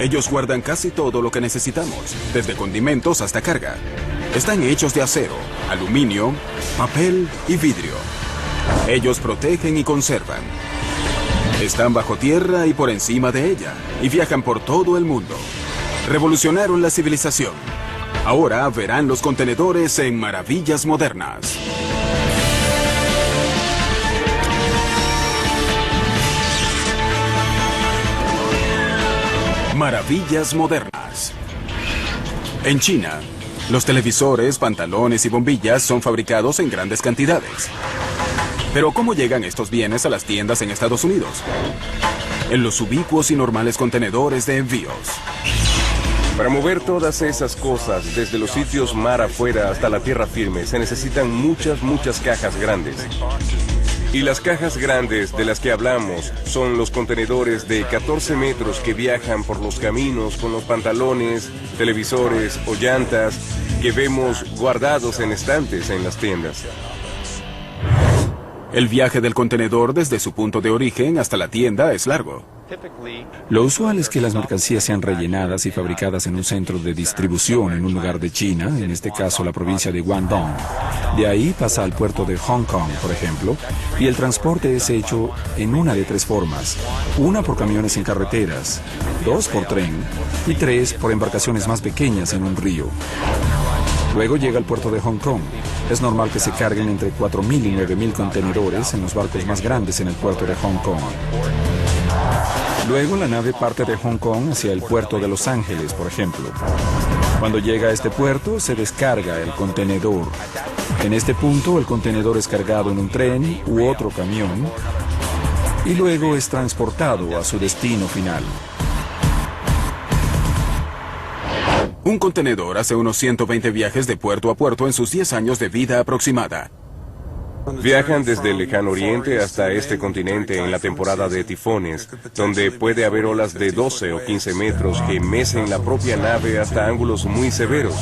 Ellos guardan casi todo lo que necesitamos, desde condimentos hasta carga. Están hechos de acero, aluminio, papel y vidrio. Ellos protegen y conservan. Están bajo tierra y por encima de ella, y viajan por todo el mundo. Revolucionaron la civilización. Ahora verán los contenedores en Maravillas Modernas. Maravillas Modernas. En China, los televisores, pantalones y bombillas son fabricados en grandes cantidades. Pero ¿cómo llegan estos bienes a las tiendas en Estados Unidos? En los ubicuos y normales contenedores de envíos. Para mover todas esas cosas desde los sitios mar afuera hasta la tierra firme se necesitan muchas cajas grandes. Y las cajas grandes de las que hablamos son los contenedores de 14 metros que viajan por los caminos con los pantalones, televisores o llantas que vemos guardados en estantes en las tiendas. El viaje del contenedor desde su punto de origen hasta la tienda es largo. Lo usual es que las mercancías sean rellenadas y fabricadas en un centro de distribución en un lugar de China, en este caso la provincia de Guangdong. De ahí pasa al puerto de Hong Kong, por ejemplo, y el transporte es hecho en una de 3 formas. 1 por camiones en carreteras, 2 por tren y 3 por embarcaciones más pequeñas en un río. Luego llega al puerto de Hong Kong. Es normal que se carguen entre 4.000 y 9.000 contenedores en los barcos más grandes en el puerto de Hong Kong. Luego la nave parte de Hong Kong hacia el puerto de Los Ángeles, por ejemplo. Cuando llega a este puerto, se descarga el contenedor. En este punto, el contenedor es cargado en un tren u otro camión y luego es transportado a su destino final. Un contenedor hace unos 120 viajes de puerto a puerto en sus 10 años de vida aproximada. Viajan desde el lejano oriente hasta este continente en la temporada de tifones, donde puede haber olas de 12 o 15 metros que mecen la propia nave hasta ángulos muy severos.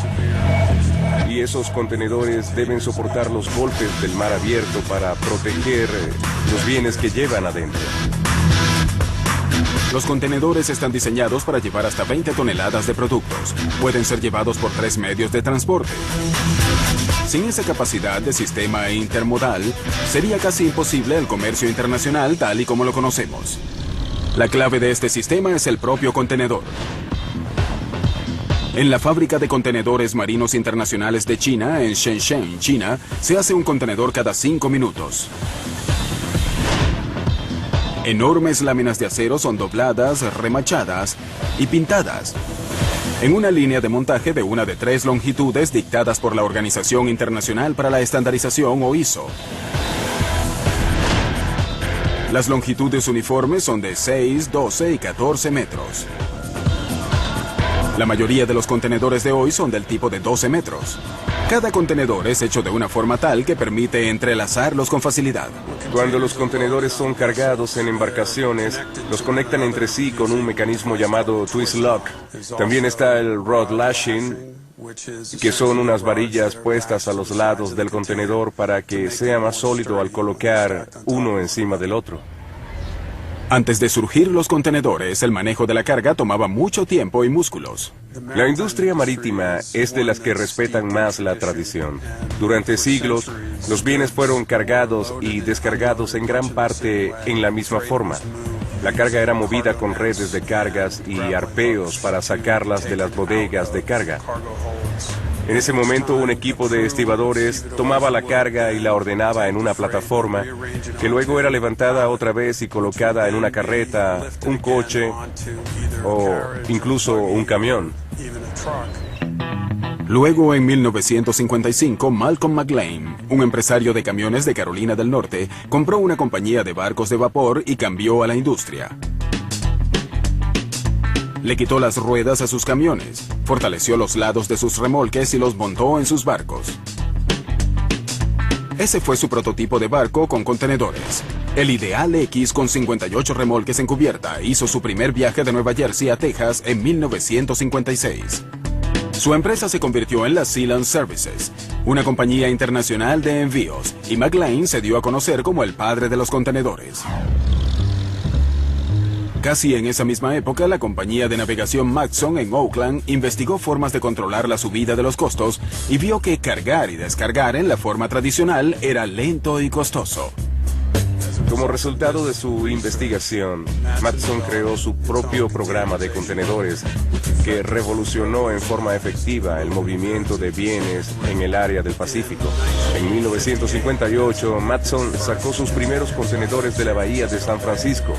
Y esos contenedores deben soportar los golpes del mar abierto para proteger los bienes que llevan adentro. Los contenedores están diseñados para llevar hasta 20 toneladas de productos. Pueden ser llevados por 3 medios de transporte. Sin esa capacidad de sistema intermodal, sería casi imposible el comercio internacional tal y como lo conocemos. La clave de este sistema es el propio contenedor. En la fábrica de contenedores marinos internacionales de China, en Shenzhen, China, se hace un contenedor cada 5 minutos. Enormes láminas de acero son dobladas, remachadas y pintadas en una línea de montaje de una de 3 longitudes dictadas por la Organización Internacional para la Estandarización o ISO. Las longitudes uniformes son de 6, 12 y 14 metros. La mayoría de los contenedores de hoy son del tipo de 12 metros. Cada contenedor es hecho de una forma tal que permite entrelazarlos con facilidad. Cuando los contenedores son cargados en embarcaciones, los conectan entre sí con un mecanismo llamado twist lock. También está el rod lashing, que son unas varillas puestas a los lados del contenedor para que sea más sólido al colocar uno encima del otro. Antes de surgir los contenedores, el manejo de la carga tomaba mucho tiempo y músculos. La industria marítima es de las que respetan más la tradición. Durante siglos, los bienes fueron cargados y descargados en gran parte en la misma forma. La carga era movida con redes de cargas y arpeos para sacarlas de las bodegas de carga. En ese momento, un equipo de estibadores tomaba la carga y la ordenaba en una plataforma, que luego era levantada otra vez y colocada en una carreta, un coche o incluso un camión. Luego, en 1955, Malcolm McLean, un empresario de camiones de Carolina del Norte, compró una compañía de barcos de vapor y cambió a la industria. Le quitó las ruedas a sus camiones, fortaleció los lados de sus remolques y los montó en sus barcos. Ese fue su prototipo de barco con contenedores. El Ideal X con 58 remolques en cubierta hizo su primer viaje de Nueva Jersey a Texas en 1956. Su empresa se convirtió en la Sealand Services, una compañía internacional de envíos, y McLean se dio a conocer como el padre de los contenedores. Casi en esa misma época, la compañía de navegación Matson en Oakland investigó formas de controlar la subida de los costos y vio que cargar y descargar en la forma tradicional era lento y costoso. Como resultado de su investigación, Matson creó su propio programa de contenedores que revolucionó en forma efectiva el movimiento de bienes en el área del Pacífico. En 1958, Matson sacó sus primeros contenedores de la bahía de San Francisco.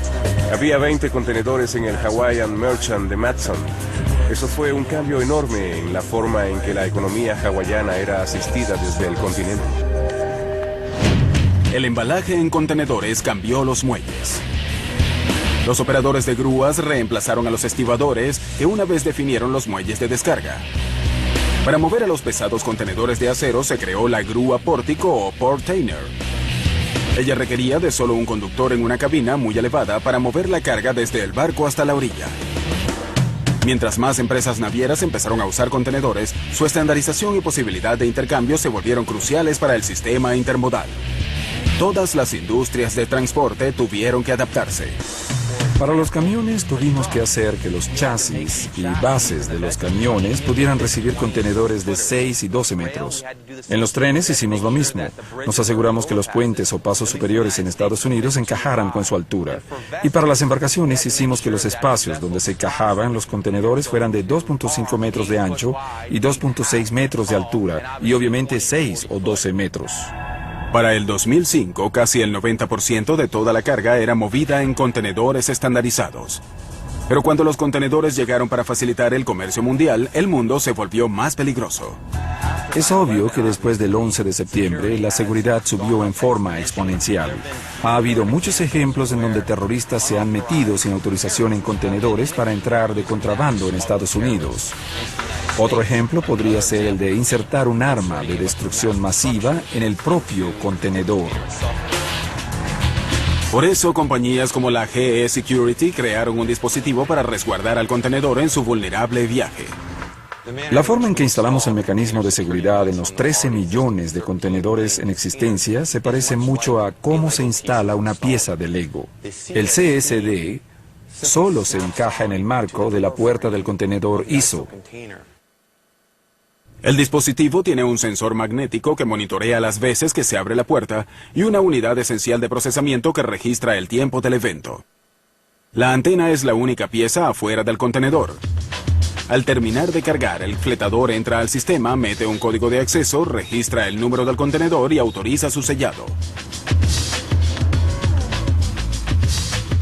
Había 20 contenedores en el Hawaiian Merchant de Matson. Eso fue un cambio enorme en la forma en que la economía hawaiana era asistida desde el continente. El embalaje en contenedores cambió los muelles. Los operadores de grúas reemplazaron a los estibadores que una vez definieron los muelles de descarga. Para mover a los pesados contenedores de acero se creó la grúa pórtico o portainer. Ella requería de solo un conductor en una cabina muy elevada para mover la carga desde el barco hasta la orilla. Mientras más empresas navieras empezaron a usar contenedores, su estandarización y posibilidad de intercambio se volvieron cruciales para el sistema intermodal. Todas las industrias de transporte tuvieron que adaptarse. Para los camiones tuvimos que hacer que los chasis y bases de los camiones pudieran recibir contenedores de 6 y 12 metros. En los trenes hicimos lo mismo. Nos aseguramos que los puentes o pasos superiores en Estados Unidos encajaran con su altura. Y para las embarcaciones hicimos que los espacios donde se encajaban los contenedores fueran de 2.5 metros de ancho y 2.6 metros de altura y obviamente 6 o 12 metros. Para el 2005, casi el 90% de toda la carga era movida en contenedores estandarizados. Pero cuando los contenedores llegaron para facilitar el comercio mundial, el mundo se volvió más peligroso. Es obvio que después del 11 de septiembre, la seguridad subió en forma exponencial. Ha habido muchos ejemplos en donde terroristas se han metido sin autorización en contenedores para entrar de contrabando en Estados Unidos. Otro ejemplo podría ser el de insertar un arma de destrucción masiva en el propio contenedor. Por eso, compañías como la GE Security crearon un dispositivo para resguardar al contenedor en su vulnerable viaje. La forma en que instalamos el mecanismo de seguridad en los 13 millones de contenedores en existencia se parece mucho a cómo se instala una pieza de Lego. El CSD solo se encaja en el marco de la puerta del contenedor ISO. El dispositivo tiene un sensor magnético que monitorea las veces que se abre la puerta y una unidad esencial de procesamiento que registra el tiempo del evento. La antena es la única pieza afuera del contenedor. Al terminar de cargar, el fletador entra al sistema, mete un código de acceso, registra el número del contenedor y autoriza su sellado.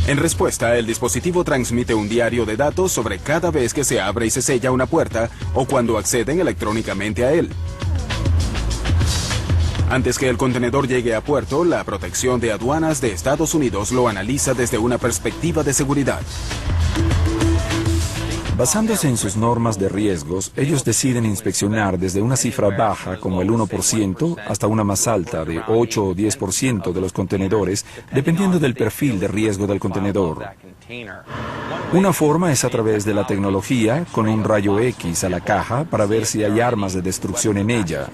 En respuesta, el dispositivo transmite un diario de datos sobre cada vez que se abre y se sella una puerta o cuando acceden electrónicamente a él. Antes que el contenedor llegue a puerto, la Protección de Aduanas de Estados Unidos lo analiza desde una perspectiva de seguridad. Basándose en sus normas de riesgos, ellos deciden inspeccionar desde una cifra baja como el 1% hasta una más alta de 8 o 10% de los contenedores, dependiendo del perfil de riesgo del contenedor. Una forma es a través de la tecnología, con un rayo X a la caja para ver si hay armas de destrucción en ella.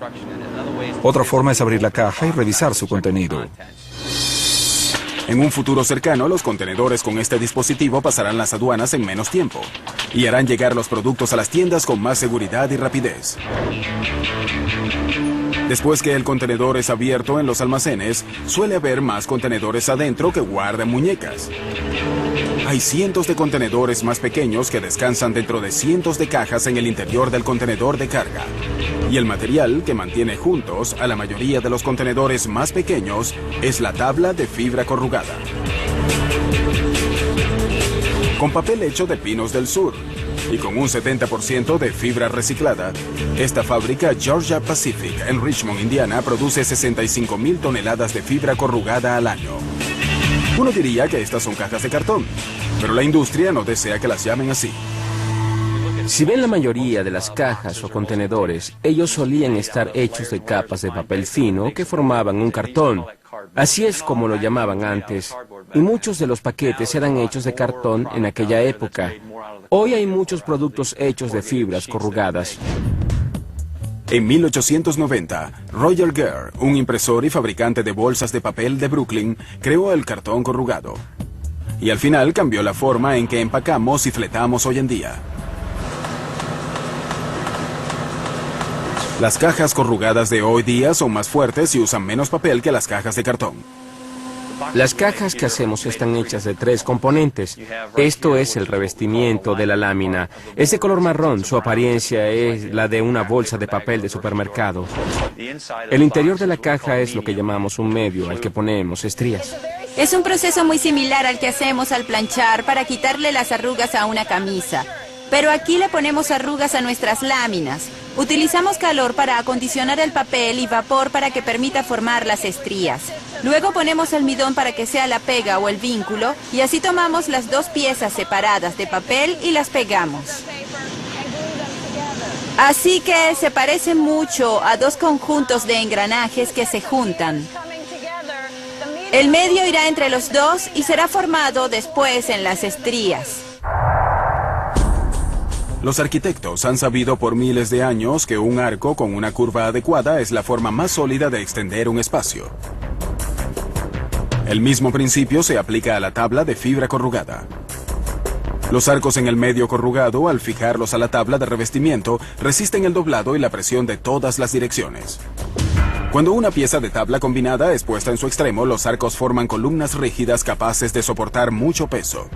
Otra forma es abrir la caja y revisar su contenido. En un futuro cercano, los contenedores con este dispositivo pasarán las aduanas en menos tiempo y harán llegar los productos a las tiendas con más seguridad y rapidez. Después que el contenedor es abierto en los almacenes, suele haber más contenedores adentro que guardan muñecas. Hay cientos de contenedores más pequeños que descansan dentro de cientos de cajas en el interior del contenedor de carga. Y el material que mantiene juntos a la mayoría de los contenedores más pequeños es la tabla de fibra corrugada. Con papel hecho de pinos del sur y con un 70% de fibra reciclada, esta fábrica Georgia Pacific en Richmond, Indiana, produce 65,000 toneladas de fibra corrugada al año. Uno diría que estas son cajas de cartón, pero la industria no desea que las llamen así. Si ven la mayoría de las cajas o contenedores, ellos solían estar hechos de capas de papel fino que formaban un cartón. Así es como lo llamaban antes. Y muchos de los paquetes eran hechos de cartón en aquella época. Hoy hay muchos productos hechos de fibras corrugadas. En 1890, Roger Gere, un impresor y fabricante de bolsas de papel de Brooklyn, creó el cartón corrugado. y al final cambió la forma en que empacamos y fletamos hoy en día. Las cajas corrugadas de hoy día son más fuertes y usan menos papel que las cajas de cartón. Las cajas que hacemos están hechas de 3 componentes. Esto es el revestimiento de la lámina. Es de color marrón, su apariencia es la de una bolsa de papel de supermercado. El interior de la caja es lo que llamamos un medio, al que ponemos estrías. Es un proceso muy similar al que hacemos al planchar para quitarle las arrugas a una camisa. Pero aquí le ponemos arrugas a nuestras láminas. Utilizamos calor para acondicionar el papel y vapor para que permita formar las estrías. Luego ponemos almidón para que sea la pega o el vínculo y así tomamos las 2 piezas separadas de papel y las pegamos. Así que se parece mucho a 2 conjuntos de engranajes que se juntan. El medio irá entre los 2 y será formado después en las estrías. Los arquitectos han sabido por miles de años que un arco con una curva adecuada es la forma más sólida de extender un espacio. El mismo principio se aplica a la tabla de fibra corrugada. Los arcos en el medio corrugado, al fijarlos a la tabla de revestimiento, resisten el doblado y la presión de todas las direcciones. Cuando una pieza de tabla combinada es puesta en su extremo, los arcos forman columnas rígidas capaces de soportar mucho peso.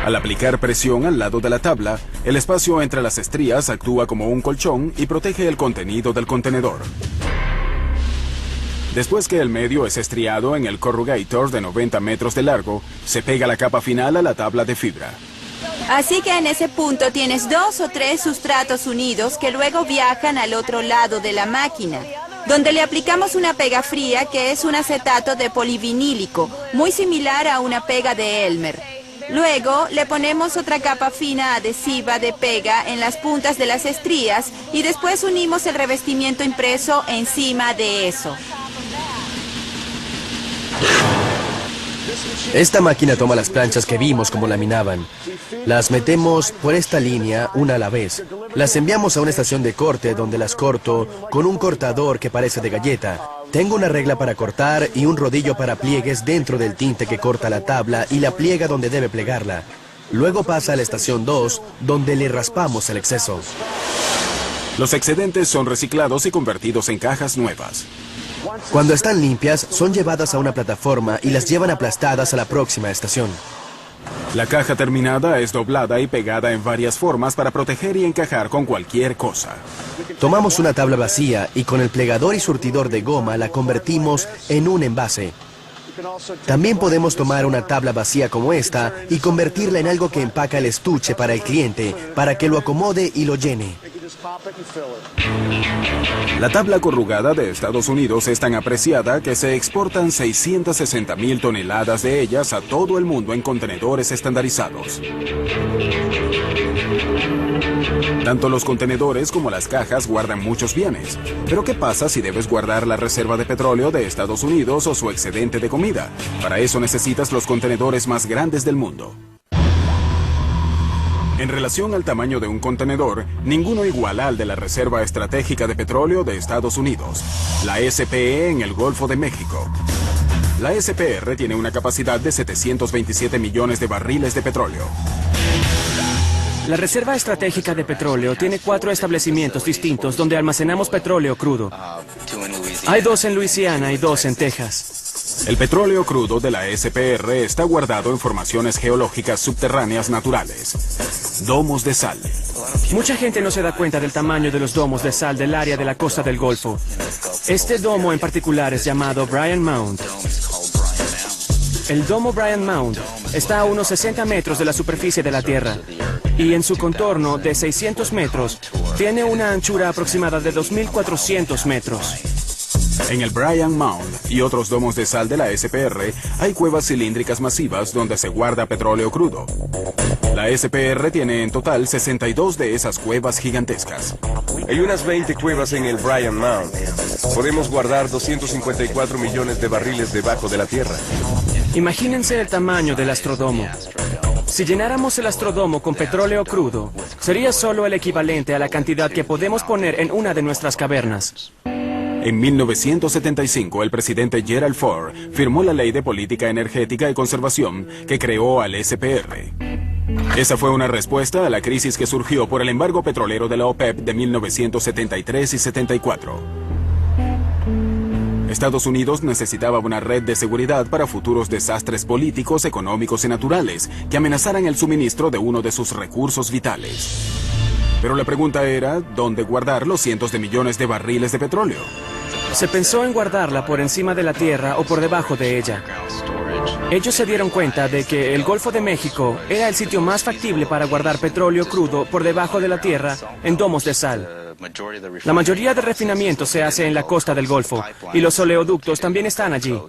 Al aplicar presión al lado de la tabla, el espacio entre las estrías actúa como un colchón y protege el contenido del contenedor. Después que el medio es estriado en el corrugator de 90 metros de largo, se pega la capa final a la tabla de fibra. Así que en ese punto tienes 2 o 3 sustratos unidos que luego viajan al otro lado de la máquina, donde le aplicamos una pega fría que es un acetato de polivinílico, muy similar a una pega de Elmer. Luego le ponemos otra capa fina adhesiva de pega en las puntas de las estrías y después unimos el revestimiento impreso encima de eso. Esta máquina toma las planchas que vimos como laminaban. Las metemos por esta línea una a la vez. Las enviamos a una estación de corte donde las corto con un cortador que parece de galleta. Tengo una regla para cortar y un rodillo para pliegues dentro del tinte que corta la tabla y la pliega donde debe plegarla. Luego pasa a la estación 2, donde le raspamos el exceso. Los excedentes son reciclados y convertidos en cajas nuevas. Cuando están limpias, son llevadas a una plataforma y las llevan aplastadas a la próxima estación. La caja terminada es doblada y pegada en varias formas para proteger y encajar con cualquier cosa. Tomamos una tabla vacía y con el plegador y surtidor de goma la convertimos en un envase. También podemos tomar una tabla vacía como esta y convertirla en algo que empaca el estuche para el cliente, para que lo acomode y lo llene. La tabla corrugada de Estados Unidos es tan apreciada que se exportan 660,000 toneladas de ellas a todo el mundo en contenedores estandarizados. Tanto los contenedores como las cajas guardan muchos bienes. Pero ¿qué pasa si debes guardar la reserva de petróleo de Estados Unidos o su excedente de comida? Para eso necesitas los contenedores más grandes del mundo. En relación al tamaño de un contenedor, ninguno iguala al de la Reserva Estratégica de Petróleo de Estados Unidos, la SPE en el Golfo de México. La SPR tiene una capacidad de 727 millones de barriles de petróleo. La Reserva Estratégica de Petróleo tiene 4 establecimientos distintos donde almacenamos petróleo crudo. Hay 2 en Luisiana y 2 en Texas. El petróleo crudo de la SPR está guardado en formaciones geológicas subterráneas naturales, domos de sal. Mucha gente no se da cuenta del tamaño de los domos de sal del área de la costa del Golfo. Este domo en particular es llamado Bryant Mound. El domo Bryant Mound está a unos 60 metros de la superficie de la Tierra y en su contorno de 600 metros tiene una anchura aproximada de 2.400 metros. En el Bryant Mound y otros domos de sal de la SPR hay cuevas cilíndricas masivas donde se guarda petróleo crudo. La SPR tiene en total 62 de esas cuevas gigantescas. Hay unas 20 cuevas en el Bryant Mound. Podemos guardar 254 millones de barriles debajo de la tierra. Imagínense el tamaño del Astrodomo. Si llenáramos el Astrodomo con petróleo crudo, sería solo el equivalente a la cantidad que podemos poner en una de nuestras cavernas. En 1975, el presidente Gerald Ford firmó la Ley de Política Energética y Conservación que creó al SPR. Esa fue una respuesta a la crisis que surgió por el embargo petrolero de la OPEP de 1973 y 74. Estados Unidos necesitaba una red de seguridad para futuros desastres políticos, económicos y naturales que amenazaran el suministro de uno de sus recursos vitales. Pero la pregunta era, ¿dónde guardar los cientos de millones de barriles de petróleo? Se pensó en guardarla por encima de la tierra o por debajo de ella. Ellos se dieron cuenta de que el Golfo de México era el sitio más factible para guardar petróleo crudo por debajo de la tierra en domos de sal. La mayoría de refinamiento se hace en la costa del Golfo y los oleoductos también están allí.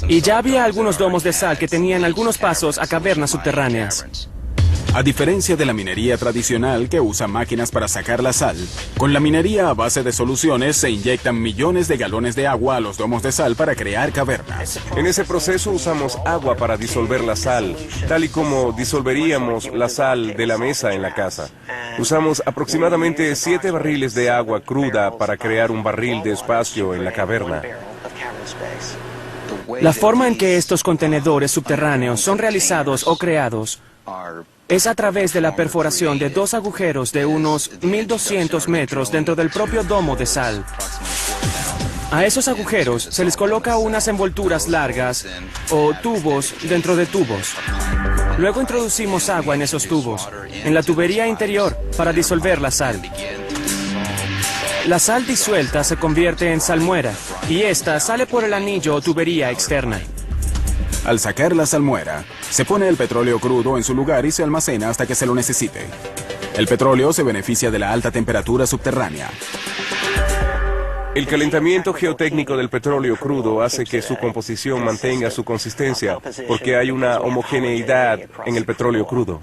Y ya había algunos domos de sal que tenían algunos pasos a cavernas subterráneas. A diferencia de la minería tradicional que usa máquinas para sacar la sal, con la minería a base de soluciones se inyectan millones de galones de agua a los domos de sal para crear cavernas. En ese proceso usamos agua para disolver la sal, tal y como disolveríamos la sal de la mesa en la casa. Usamos aproximadamente 7 barriles de agua cruda para crear un barril de espacio en la caverna. La forma en que estos contenedores subterráneos son realizados o creados es a través de la perforación de 2 agujeros de unos 1.200 metros dentro del propio domo de sal. A esos agujeros se les coloca unas envolturas largas o tubos dentro de tubos. Luego introducimos agua en esos tubos, en la tubería interior, para disolver la sal. La sal disuelta se convierte en salmuera y esta sale por el anillo o tubería externa. Al sacar la salmuera, se pone el petróleo crudo en su lugar y se almacena hasta que se lo necesite. El petróleo se beneficia de la alta temperatura subterránea. El calentamiento geotécnico del petróleo crudo hace que su composición mantenga su consistencia, porque hay una homogeneidad en el petróleo crudo.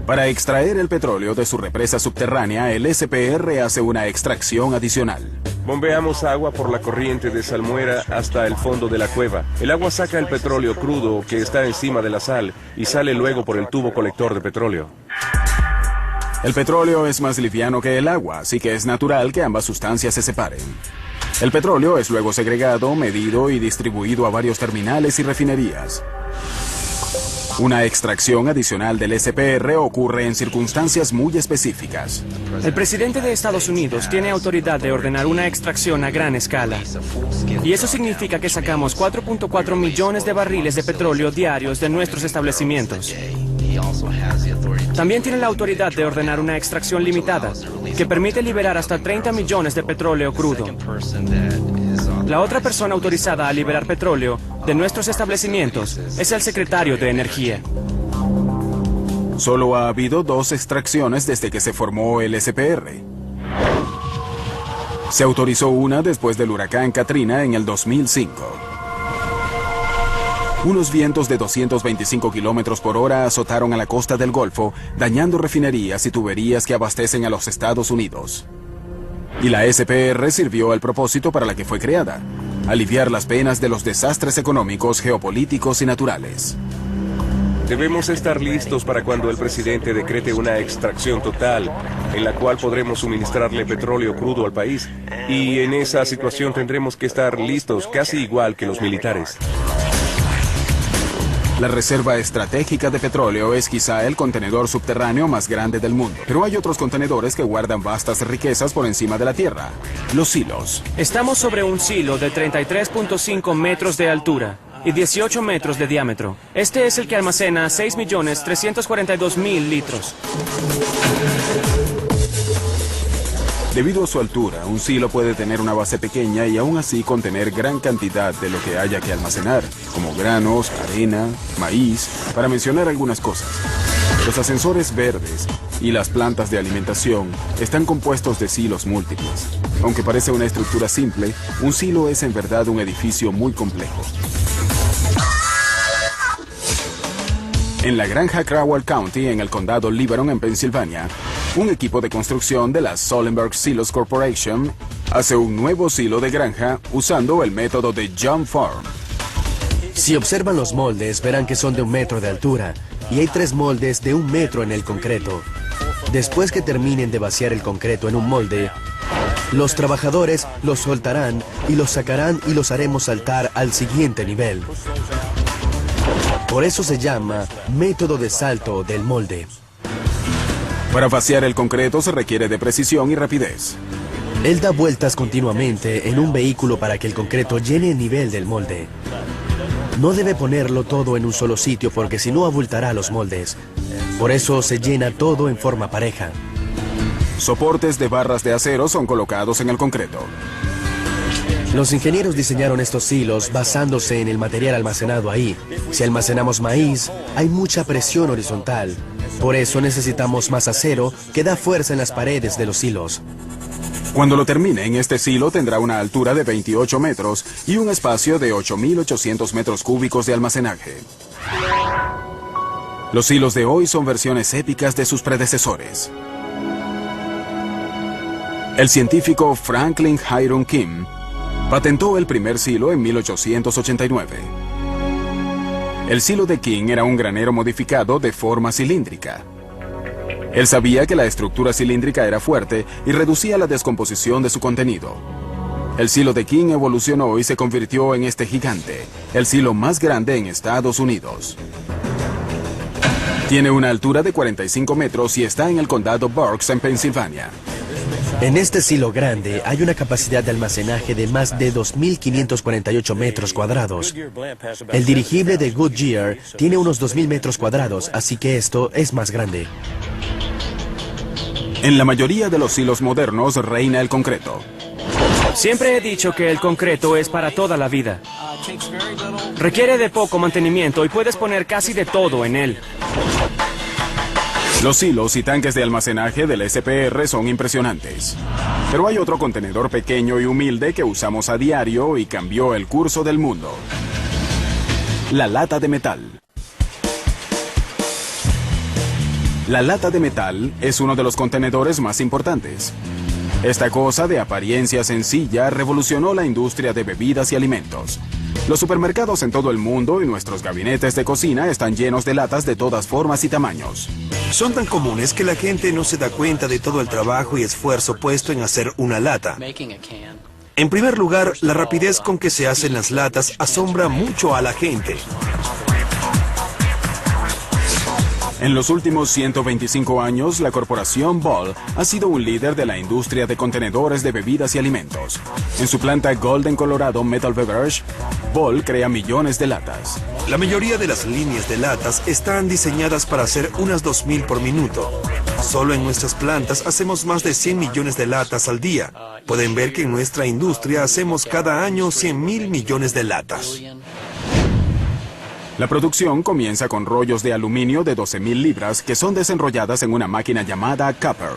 Para extraer el petróleo de su represa subterránea, el SPR hace una extracción adicional. Bombeamos agua por la corriente de salmuera hasta el fondo de la cueva. El agua saca el petróleo crudo que está encima de la sal y sale luego por el tubo colector de petróleo. El petróleo es más liviano que el agua, así que es natural que ambas sustancias se separen. El petróleo es luego segregado, medido y distribuido a varios terminales y refinerías. Una extracción adicional del SPR ocurre en circunstancias muy específicas. El presidente de Estados Unidos tiene autoridad de ordenar una extracción a gran escala. Y eso significa que sacamos 4.4 millones de barriles de petróleo diarios de nuestros establecimientos. También tiene la autoridad de ordenar una extracción limitada, que permite liberar hasta 30 millones de petróleo crudo. La otra persona autorizada a liberar petróleo de nuestros establecimientos es el secretario de Energía. Solo ha habido 2 extracciones desde que se formó el SPR. Se autorizó una después del huracán Katrina en el 2005. Unos vientos de 225 kilómetros por hora azotaron a la costa del Golfo, dañando refinerías y tuberías que abastecen a los Estados Unidos. Y la SPR sirvió al propósito para la que fue creada: aliviar las penas de los desastres económicos, geopolíticos y naturales. Debemos estar listos para cuando el presidente decrete una extracción total, en la cual podremos suministrarle petróleo crudo al país. Y en esa situación tendremos que estar listos, casi igual que los militares. La reserva estratégica de petróleo es quizá el contenedor subterráneo más grande del mundo. Pero hay otros contenedores que guardan vastas riquezas por encima de la tierra: los silos. Estamos sobre un silo de 33.5 metros de altura y 18 metros de diámetro. Este es el que almacena 6.342.000 litros. Debido a su altura, un silo puede tener una base pequeña y aún así contener gran cantidad de lo que haya que almacenar, como granos, arena, maíz, para mencionar algunas cosas. Los ascensores verdes y las plantas de alimentación están compuestos de silos múltiples. Aunque parece una estructura simple, un silo es en verdad un edificio muy complejo. En la granja Crowell County, en el condado Liberon, en Pensilvania, un equipo de construcción de la Sollenberg Silos Corporation hace un nuevo silo de granja usando el método de jump form. Si observan los moldes, verán que son de 1 metro de altura y hay 3 moldes de 1 metro en el concreto. Después que terminen de vaciar el concreto en un molde, los trabajadores los soltarán y los sacarán y los haremos saltar al siguiente nivel. Por eso se llama método de salto del molde. Para vaciar el concreto se requiere de precisión y rapidez. Él da vueltas continuamente en un vehículo para que el concreto llene el nivel del molde. No debe ponerlo todo en un solo sitio porque si no abultará los moldes. Por eso se llena todo en forma pareja. Soportes de barras de acero son colocados en el concreto. Los ingenieros diseñaron estos silos basándose en el material almacenado ahí. Si almacenamos maíz, hay mucha presión horizontal. Por eso necesitamos más acero que da fuerza en las paredes de los silos. Cuando lo termine, este silo tendrá una altura de 28 metros y un espacio de 8.800 metros cúbicos de almacenaje. Los silos de hoy son versiones épicas de sus predecesores. El científico Franklin Hiram King patentó el primer silo en 1889. El silo de King era un granero modificado de forma cilíndrica. Él sabía que la estructura cilíndrica era fuerte y reducía la descomposición de su contenido. El silo de King evolucionó y se convirtió en este gigante, el silo más grande en Estados Unidos. Tiene una altura de 45 metros y está en el condado Berks, en Pensilvania. En este silo grande hay una capacidad de almacenaje de más de 2.548 metros cuadrados. El dirigible de Goodyear tiene unos 2.000 metros cuadrados, así que esto es más grande. En la mayoría de los silos modernos reina el concreto. Siempre he dicho que el concreto es para toda la vida. Requiere de poco mantenimiento y puedes poner casi de todo en él. Los silos y tanques de almacenaje del SPR son impresionantes. Pero hay otro contenedor pequeño y humilde que usamos a diario y cambió el curso del mundo. La lata de metal. La lata de metal es uno de los contenedores más importantes. Esta cosa de apariencia sencilla revolucionó la industria de bebidas y alimentos. Los supermercados en todo el mundo y nuestros gabinetes de cocina están llenos de latas de todas formas y tamaños. Son tan comunes que la gente no se da cuenta de todo el trabajo y esfuerzo puesto en hacer una lata. En primer lugar, la rapidez con que se hacen las latas asombra mucho a la gente. En los últimos 125 años, la corporación Ball ha sido un líder de la industria de contenedores de bebidas y alimentos. En su planta Golden, Colorado Metal Beverage, Ball crea millones de latas. La mayoría de las líneas de latas están diseñadas para hacer unas 2.000 por minuto. Solo en nuestras plantas hacemos más de 100 millones de latas al día. Pueden ver que en nuestra industria hacemos cada año 100.000 millones de latas. La producción comienza con rollos de aluminio de 12.000 libras que son desenrolladas en una máquina llamada capper.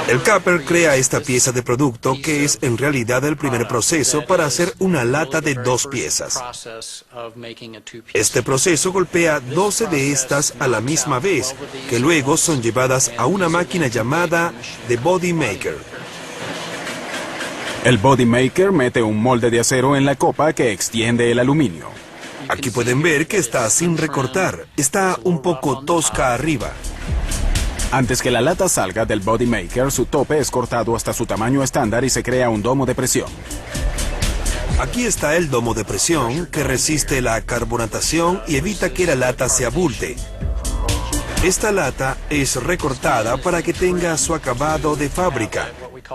El capper crea esta pieza de producto que es en realidad el primer proceso para hacer una lata de 2 piezas. Este proceso golpea 12 de estas a la misma vez, que luego son llevadas a una máquina llamada The Body Maker. El Body Maker mete un molde de acero en la copa que extiende el aluminio. Aquí pueden ver que está sin recortar, está un poco tosca arriba. Antes que la lata salga del Body Maker, su tope es cortado hasta su tamaño estándar y se crea un domo de presión. Aquí está el domo de presión que resiste la carbonatación y evita que la lata se abulte. Esta lata es recortada para que tenga su acabado de fábrica.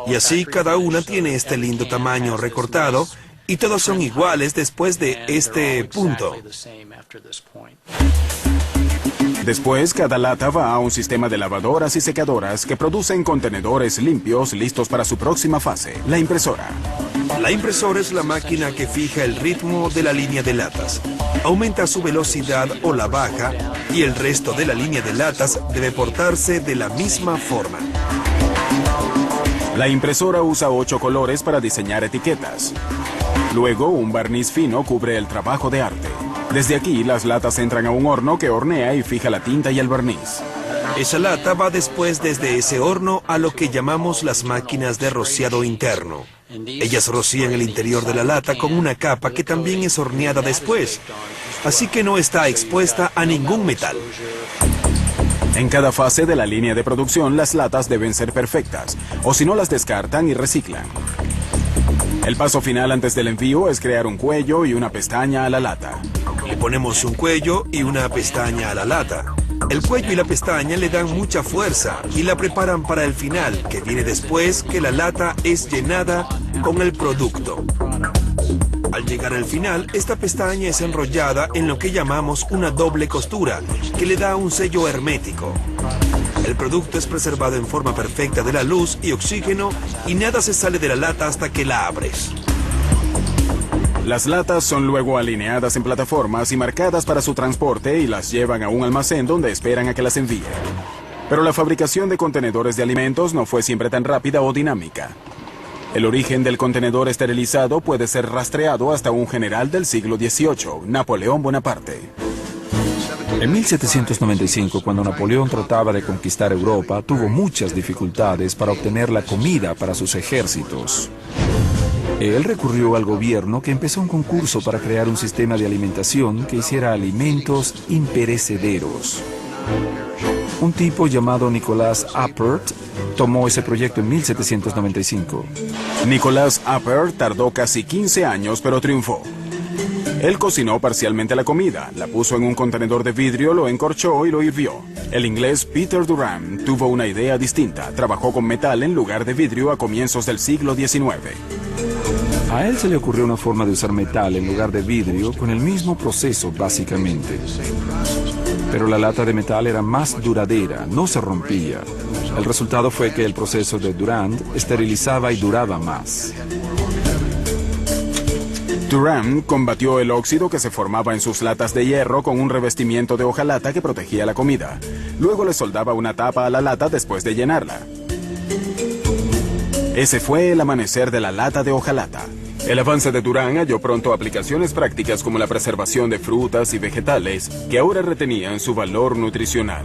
Y así cada una tiene este lindo tamaño recortado y todos son iguales después de este punto. Después, cada lata va a un sistema de lavadoras y secadoras que producen contenedores limpios listos para su próxima fase, la impresora. La impresora es la máquina que fija el ritmo de la línea de latas. Aumenta su velocidad o la baja y el resto de la línea de latas debe portarse de la misma forma. La impresora usa 8 colores para diseñar etiquetas. Luego, un barniz fino cubre el trabajo de arte. Desde aquí, las latas entran a un horno que hornea y fija la tinta y el barniz. Esa lata va después desde ese horno a lo que llamamos las máquinas de rociado interno. Ellas rocían el interior de la lata con una capa que también es horneada después, así que no está expuesta a ningún metal. En cada fase de la línea de producción, las latas deben ser perfectas, o si no las descartan y reciclan. El paso final antes del envío es crear un cuello y una pestaña a la lata. Le ponemos un cuello y una pestaña a la lata. El cuello y la pestaña le dan mucha fuerza y la preparan para el final, que viene después que la lata es llenada con el producto. Al llegar al final, esta pestaña es enrollada en lo que llamamos una doble costura, que le da un sello hermético. El producto es preservado en forma perfecta de la luz y oxígeno y nada se sale de la lata hasta que la abres. Las latas son luego alineadas en plataformas y marcadas para su transporte y las llevan a un almacén donde esperan a que las envíen. Pero la fabricación de contenedores de alimentos no fue siempre tan rápida o dinámica. El origen del contenedor esterilizado puede ser rastreado hasta un general del siglo XVIII, Napoleón Bonaparte. En 1795, cuando Napoleón trataba de conquistar Europa, tuvo muchas dificultades para obtener la comida para sus ejércitos. Él recurrió al gobierno, que empezó un concurso para crear un sistema de alimentación que hiciera alimentos imperecederos. Un tipo llamado Nicolas Appert tomó ese proyecto en 1795. Nicolas Appert tardó casi 15 años, pero triunfó. Él cocinó parcialmente la comida, la puso en un contenedor de vidrio, lo encorchó y lo hirvió. El inglés Peter Durand tuvo una idea distinta. Trabajó con metal en lugar de vidrio a comienzos del siglo XIX. A él se le ocurrió una forma de usar metal en lugar de vidrio con el mismo proceso, básicamente. Pero la lata de metal era más duradera, no se rompía. El resultado fue que el proceso de Durand esterilizaba y duraba más. Durand combatió el óxido que se formaba en sus latas de hierro con un revestimiento de hojalata que protegía la comida. Luego le soldaba una tapa a la lata después de llenarla. Ese fue el amanecer de la lata de hojalata. El avance de Durand halló pronto aplicaciones prácticas como la preservación de frutas y vegetales, que ahora retenían su valor nutricional.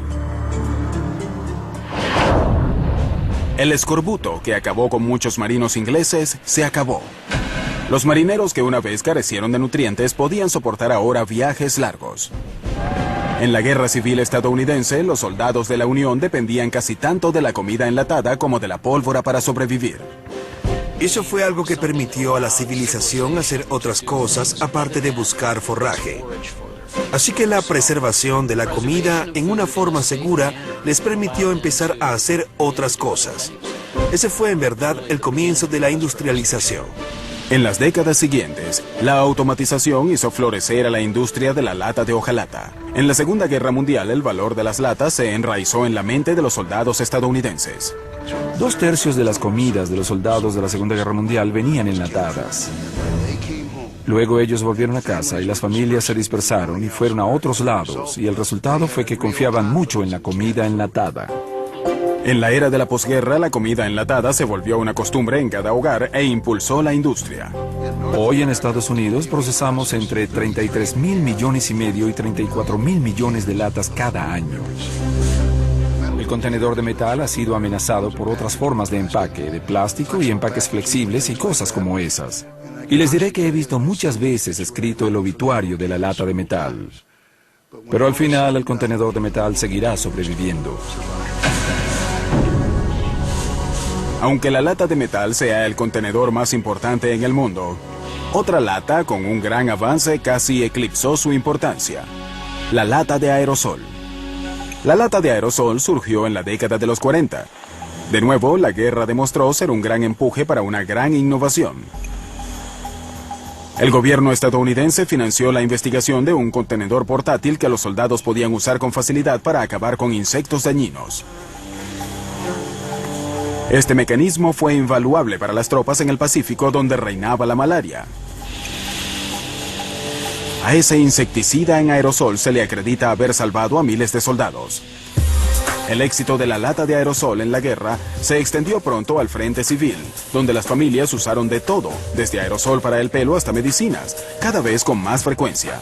El escorbuto, que acabó con muchos marinos ingleses, se acabó. Los marineros que una vez carecieron de nutrientes podían soportar ahora viajes largos. En la Guerra Civil estadounidense, los soldados de la Unión dependían casi tanto de la comida enlatada como de la pólvora para sobrevivir. Eso fue algo que permitió a la civilización hacer otras cosas aparte de buscar forraje. Así que la preservación de la comida en una forma segura les permitió empezar a hacer otras cosas. Ese fue en verdad el comienzo de la industrialización. En las décadas siguientes, la automatización hizo florecer a la industria de la lata de hojalata. En la Segunda Guerra Mundial, el valor de las latas se enraizó en la mente de los soldados estadounidenses. 2/3 de las comidas de los soldados de la Segunda Guerra Mundial venían enlatadas. Luego ellos volvieron a casa y las familias se dispersaron y fueron a otros lados, y el resultado fue que confiaban mucho en la comida enlatada. En la era de la posguerra, la comida enlatada se volvió una costumbre en cada hogar e impulsó la industria. Hoy en Estados Unidos procesamos entre 33.000 millones y medio y 34.000 millones de latas cada año. El contenedor de metal ha sido amenazado por otras formas de empaque, de plástico y empaques flexibles y cosas como esas. Y les diré que he visto muchas veces escrito el obituario de la lata de metal. Pero al final el contenedor de metal seguirá sobreviviendo. Aunque la lata de metal sea el contenedor más importante en el mundo, otra lata con un gran avance casi eclipsó su importancia: la lata de aerosol. La lata de aerosol surgió en la década de los 40. De nuevo, la guerra demostró ser un gran empuje para una gran innovación. El gobierno estadounidense financió la investigación de un contenedor portátil que los soldados podían usar con facilidad para acabar con insectos dañinos. Este mecanismo fue invaluable para las tropas en el Pacífico, donde reinaba la malaria. A ese insecticida en aerosol se le acredita haber salvado a miles de soldados. El éxito de la lata de aerosol en la guerra se extendió pronto al frente civil, donde las familias usaron de todo, desde aerosol para el pelo hasta medicinas, cada vez con más frecuencia.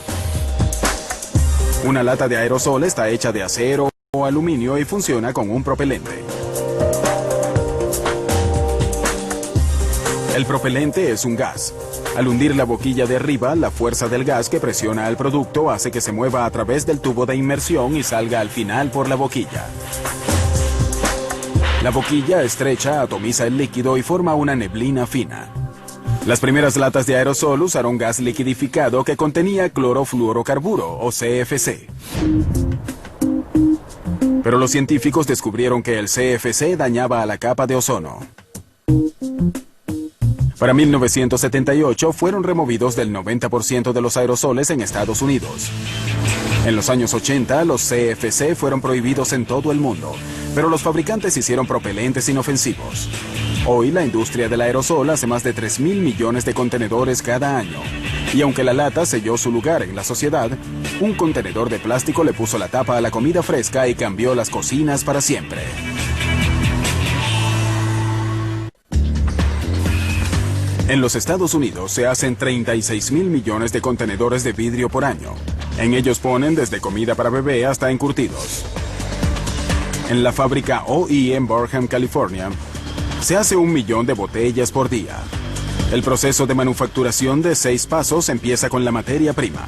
Una lata de aerosol está hecha de acero o aluminio y funciona con un propelente. El propelente es un gas. Al hundir la boquilla de arriba, la fuerza del gas que presiona al producto hace que se mueva a través del tubo de inmersión y salga al final por la boquilla. La boquilla estrecha atomiza el líquido y forma una neblina fina. Las primeras latas de aerosol usaron gas liquidificado que contenía clorofluorocarburo, o CFC. Pero los científicos descubrieron que el CFC dañaba a la capa de ozono. Para 1978 fueron removidos del 90% de los aerosoles en Estados Unidos. En los años 80, los CFC fueron prohibidos en todo el mundo, pero los fabricantes hicieron propelentes inofensivos. Hoy, la industria del aerosol hace más de 3.000 millones de contenedores cada año. Y aunque la lata selló su lugar en la sociedad, un contenedor de plástico le puso la tapa a la comida fresca y cambió las cocinas para siempre. En los Estados Unidos se hacen 36.000 millones de contenedores de vidrio por año. En ellos ponen desde comida para bebé hasta encurtidos. En la fábrica OE en Burbank, California, se hace 1 millón de botellas por día. El proceso de manufacturación de 6 pasos empieza con la materia prima.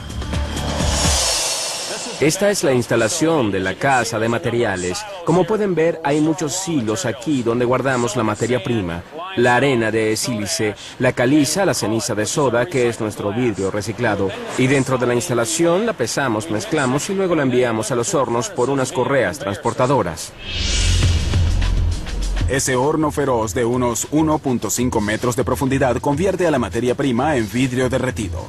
Esta es la instalación de la casa de materiales. Como pueden ver, hay muchos silos aquí donde guardamos la materia prima. La arena de sílice, la caliza, la ceniza de soda, que es nuestro vidrio reciclado. Y dentro de la instalación la pesamos, mezclamos y luego la enviamos a los hornos por unas correas transportadoras. Ese horno feroz de unos 1.5 metros de profundidad convierte a la materia prima en vidrio derretido.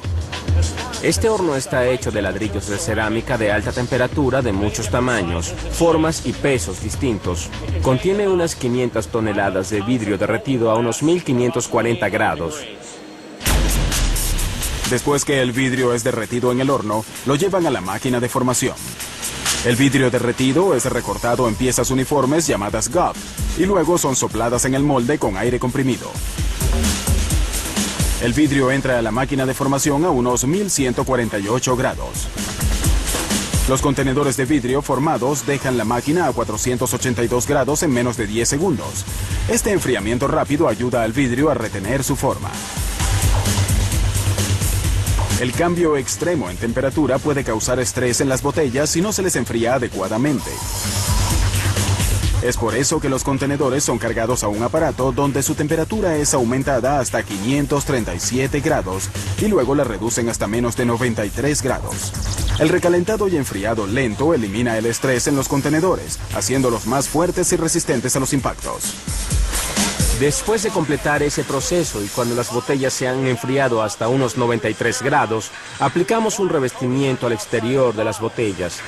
Este horno está hecho de ladrillos de cerámica de alta temperatura de muchos tamaños, formas y pesos distintos. Contiene unas 500 toneladas de vidrio derretido a unos 1540 grados. Después que el vidrio es derretido en el horno, lo llevan a la máquina de formación. El vidrio derretido es recortado en piezas uniformes llamadas gut y luego son sopladas en el molde con aire comprimido. El vidrio entra a la máquina de formación a unos 1148 grados. Los contenedores de vidrio formados dejan la máquina a 482 grados en menos de 10 segundos. Este enfriamiento rápido ayuda al vidrio a retener su forma. El cambio extremo en temperatura puede causar estrés en las botellas si no se les enfría adecuadamente. Es por eso que los contenedores son cargados a un aparato donde su temperatura es aumentada hasta 537 grados y luego la reducen hasta menos de 93 grados. El recalentado y enfriado lento elimina el estrés en los contenedores, haciéndolos más fuertes y resistentes a los impactos. Después de completar ese proceso y cuando las botellas se han enfriado hasta unos 93 grados, aplicamos un revestimiento al exterior de las botellas.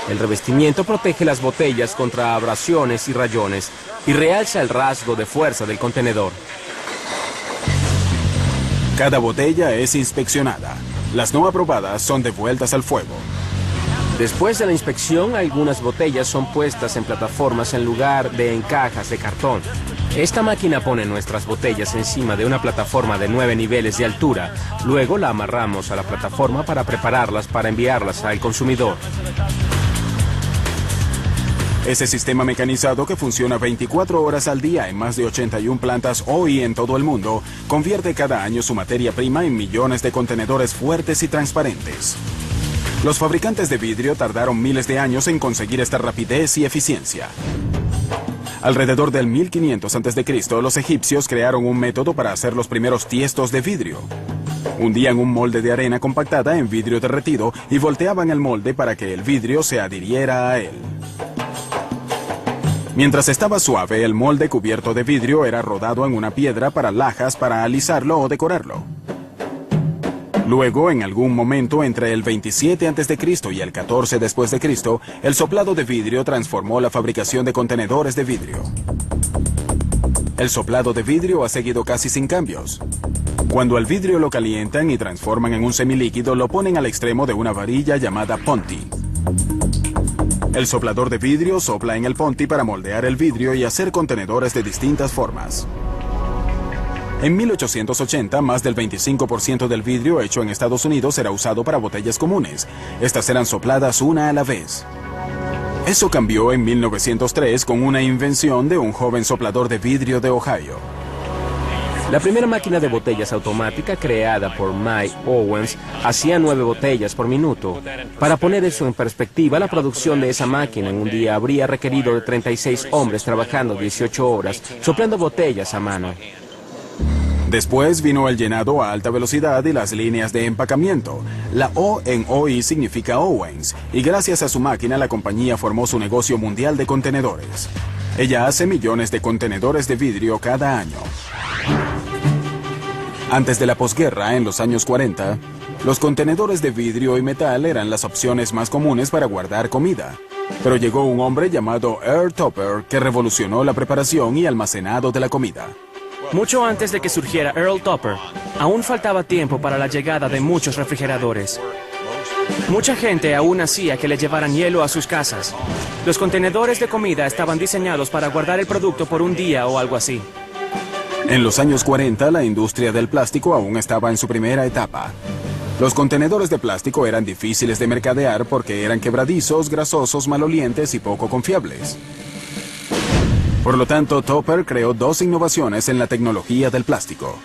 El revestimiento protege las botellas contra abrasiones y rayones y realza el rasgo de fuerza del contenedor. Cada botella es inspeccionada. Las no aprobadas son devueltas al fuego. Después de la inspección, algunas botellas son puestas en plataformas en lugar de en cajas de cartón. Esta máquina pone nuestras botellas encima de una plataforma de 9 niveles de altura. Luego la amarramos a la plataforma para prepararlas para enviarlas al consumidor. Ese sistema mecanizado que funciona 24 horas al día en más de 81 plantas hoy en todo el mundo, convierte cada año su materia prima en millones de contenedores fuertes y transparentes. Los fabricantes de vidrio tardaron miles de años en conseguir esta rapidez y eficiencia. Alrededor del 1500 a.C., los egipcios crearon un método para hacer los primeros tiestos de vidrio. Hundían un molde de arena compactada en vidrio derretido y volteaban el molde para que el vidrio se adhiriera a él. Mientras estaba suave, el molde cubierto de vidrio era rodado en una piedra para lajas para alisarlo o decorarlo. Luego, en algún momento entre el 27 a.C. y el 14 después de Cristo, el soplado de vidrio transformó la fabricación de contenedores de vidrio. El soplado de vidrio ha seguido casi sin cambios. Cuando el vidrio lo calientan y transforman en un semilíquido, lo ponen al extremo de una varilla llamada ponti. El soplador de vidrio sopla en el ponti para moldear el vidrio y hacer contenedores de distintas formas. En 1880, más del 25% del vidrio hecho en Estados Unidos era usado para botellas comunes. Estas eran sopladas una a la vez. Eso cambió en 1903 con una invención de un joven soplador de vidrio de Ohio. La primera máquina de botellas automática creada por Mike Owens hacía 9 botellas por minuto. Para poner eso en perspectiva, la producción de esa máquina en un día habría requerido de 36 hombres trabajando 18 horas, soplando botellas a mano. Después vino el llenado a alta velocidad y las líneas de empacamiento. La O en OI significa Owens, y gracias a su máquina la compañía formó su negocio mundial de contenedores. Ella hace millones de contenedores de vidrio cada año. Antes de la posguerra, en los años 40, los contenedores de vidrio y metal eran las opciones más comunes para guardar comida. Pero llegó un hombre llamado Earl Tupper que revolucionó la preparación y almacenado de la comida. Mucho antes de que surgiera Earl Tupper, aún faltaba tiempo para la llegada de muchos refrigeradores. Mucha gente aún hacía que le llevaran hielo a sus casas. Los contenedores de comida estaban diseñados para guardar el producto por un día o algo así. En los años 40, la industria del plástico aún estaba en su primera etapa. Los contenedores de plástico eran difíciles de mercadear porque eran quebradizos, grasosos, malolientes y poco confiables. Por lo tanto, Tupper creó 2 innovaciones en la tecnología del plástico.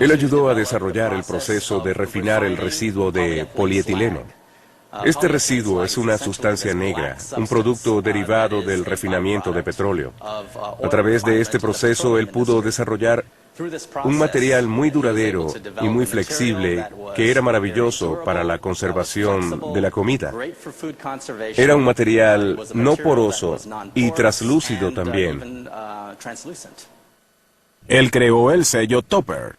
Él ayudó a desarrollar el proceso de refinar el residuo de polietileno. Este residuo es una sustancia negra, un producto derivado del refinamiento de petróleo. A través de este proceso, él pudo desarrollar un material muy duradero y muy flexible que era maravilloso para la conservación de la comida. Era un material no poroso y traslúcido también. Él creó el sello Tupper,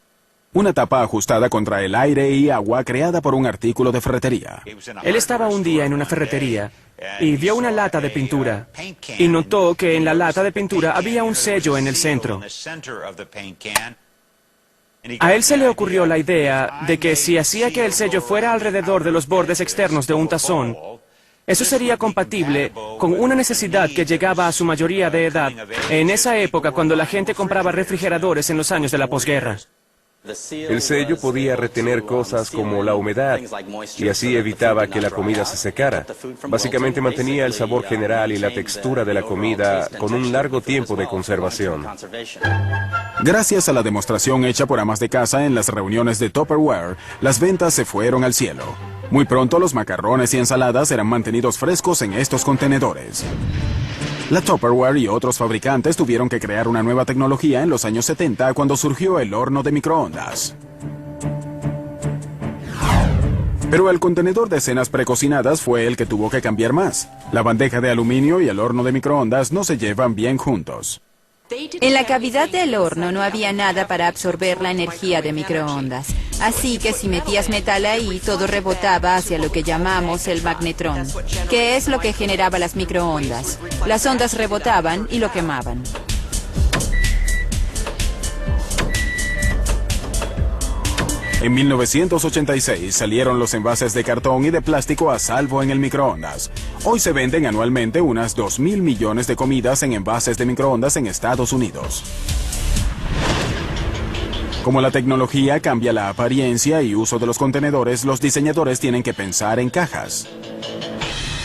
una tapa ajustada contra el aire y agua creada por un artículo de ferretería. Él estaba un día en una ferretería y vio una lata de pintura y notó que en la lata de pintura había un sello en el centro. A él se le ocurrió la idea de que si hacía que el sello fuera alrededor de los bordes externos de un tazón, eso sería compatible con una necesidad que llegaba a su mayoría de edad en esa época cuando la gente compraba refrigeradores en los años de la posguerra. El sello podía retener cosas como la humedad y así evitaba que la comida se secara. Básicamente mantenía el sabor general y la textura de la comida con un largo tiempo de conservación. Gracias a la demostración hecha por amas de casa en las reuniones de Tupperware, las ventas se fueron al cielo. Muy pronto los macarrones y ensaladas eran mantenidos frescos en estos contenedores. La Tupperware y otros fabricantes tuvieron que crear una nueva tecnología en los años 70 cuando surgió el horno de microondas. Pero el contenedor de cenas precocinadas fue el que tuvo que cambiar más. La bandeja de aluminio y el horno de microondas no se llevan bien juntos. En la cavidad del horno no había nada para absorber la energía de microondas. Así que si metías metal ahí, todo rebotaba hacia lo que llamamos el magnetrón, que es lo que generaba las microondas. Las ondas rebotaban y lo quemaban. En 1986 salieron los envases de cartón y de plástico a salvo en el microondas. Hoy se venden anualmente unas 2.000 millones de comidas en envases de microondas en Estados Unidos. Como la tecnología cambia la apariencia y uso de los contenedores, los diseñadores tienen que pensar en cajas.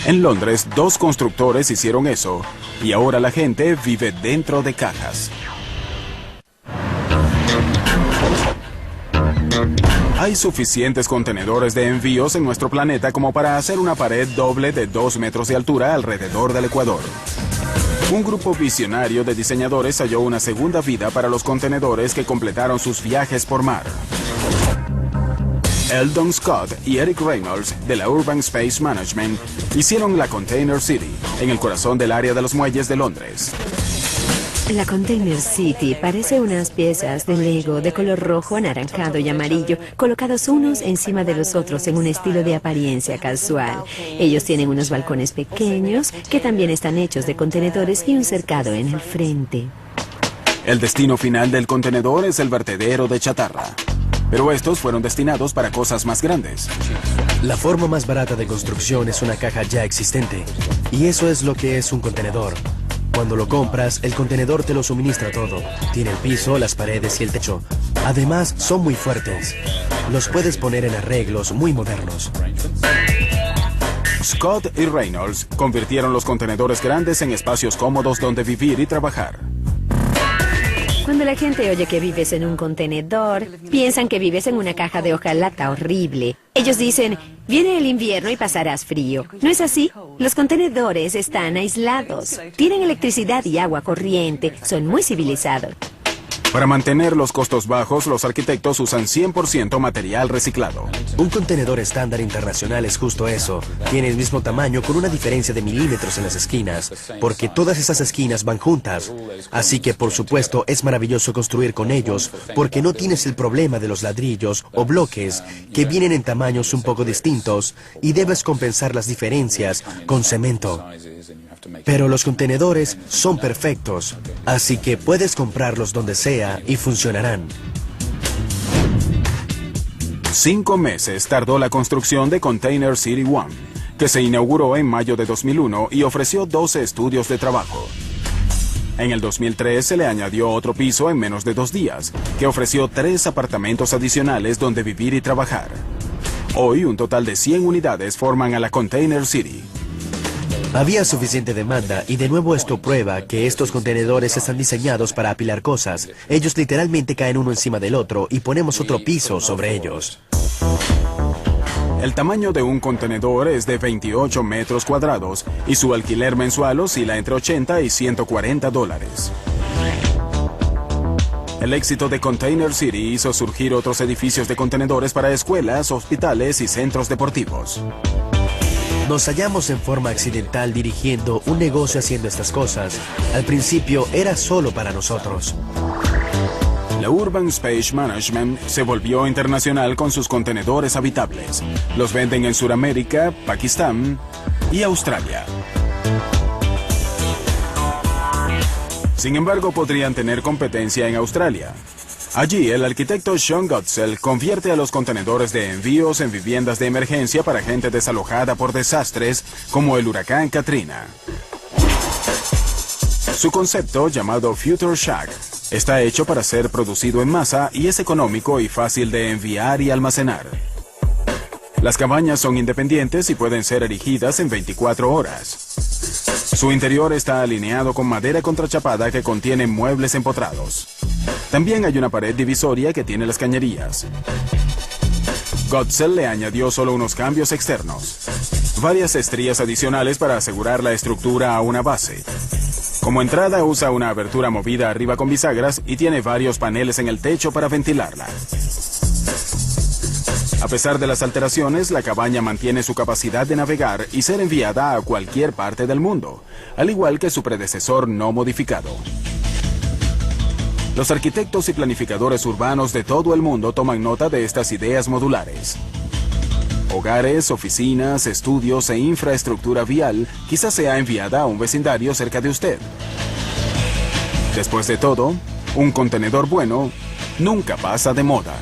En Londres, 2 constructores hicieron eso, y ahora la gente vive dentro de cajas. Hay suficientes contenedores de envíos en nuestro planeta como para hacer una pared doble de 2 metros de altura alrededor del Ecuador. Un grupo visionario de diseñadores halló una segunda vida para los contenedores que completaron sus viajes por mar. Eldon Scott y Eric Reynolds de la Urban Space Management hicieron la Container City, en el corazón del área de los muelles de Londres. La Container City parece unas piezas de Lego de color rojo, anaranjado y amarillo, colocados unos encima de los otros en un estilo de apariencia casual. Ellos tienen unos balcones pequeños que también están hechos de contenedores y un cercado en el frente. El destino final del contenedor es el vertedero de chatarra. Pero estos fueron destinados para cosas más grandes. La forma más barata de construcción es una caja ya existente. Y eso es lo que es un contenedor. Cuando lo compras, el contenedor te lo suministra todo. Tiene el piso, las paredes y el techo. Además, son muy fuertes. Los puedes poner en arreglos muy modernos. Scott y Reynolds convirtieron los contenedores grandes en espacios cómodos donde vivir y trabajar. Cuando la gente oye que vives en un contenedor, piensan que vives en una caja de hojalata horrible. Ellos dicen, viene el invierno y pasarás frío. ¿No es así? Los contenedores están aislados. Tienen electricidad y agua corriente. Son muy civilizados. Para mantener los costos bajos, los arquitectos usan 100% material reciclado. Un contenedor estándar internacional es justo eso. Tiene el mismo tamaño con una diferencia de milímetros en las esquinas, porque todas esas esquinas van juntas. Así que, por supuesto, es maravilloso construir con ellos, porque no tienes el problema de los ladrillos o bloques que vienen en tamaños un poco distintos y debes compensar las diferencias con cemento. Pero los contenedores son perfectos, así que puedes comprarlos donde sea y funcionarán. 5 meses tardó la construcción de Container City One, que se inauguró en mayo de 2001 y ofreció 12 estudios de trabajo. En el 2003 se le añadió otro piso en menos de 2 días, que ofreció 3 apartamentos adicionales donde vivir y trabajar. Hoy, un total de 100 unidades forman a la Container City. Había suficiente demanda y de nuevo esto prueba que estos contenedores están diseñados para apilar cosas. Ellos literalmente caen uno encima del otro y ponemos otro piso sobre ellos. El tamaño de un contenedor es de 28 metros cuadrados y su alquiler mensual oscila entre $80 y $140. El éxito de Container City hizo surgir otros edificios de contenedores para escuelas, hospitales y centros deportivos. Nos hallamos en forma accidental dirigiendo un negocio haciendo estas cosas. Al principio era solo para nosotros. La Urban Space Management se volvió internacional con sus contenedores habitables. Los venden en Sudamérica, Pakistán y Australia. Sin embargo, podrían tener competencia en Australia. Allí, el arquitecto Sean Gottsell convierte a los contenedores de envíos en viviendas de emergencia para gente desalojada por desastres como el huracán Katrina. Su concepto, llamado Future Shack, está hecho para ser producido en masa y es económico y fácil de enviar y almacenar. Las cabañas son independientes y pueden ser erigidas en 24 horas. Su interior está alineado con madera contrachapada que contiene muebles empotrados. También hay una pared divisoria que tiene las cañerías. Gottsell le añadió solo unos cambios externos. Varias estrías adicionales para asegurar la estructura a una base. Como entrada usa una abertura movida arriba con bisagras y tiene varios paneles en el techo para ventilarla. A pesar de las alteraciones, la cabaña mantiene su capacidad de navegar y ser enviada a cualquier parte del mundo, al igual que su predecesor no modificado. Los arquitectos y planificadores urbanos de todo el mundo toman nota de estas ideas modulares. Hogares, oficinas, estudios e infraestructura vial quizás sea enviada a un vecindario cerca de usted. Después de todo, un contenedor bueno nunca pasa de moda.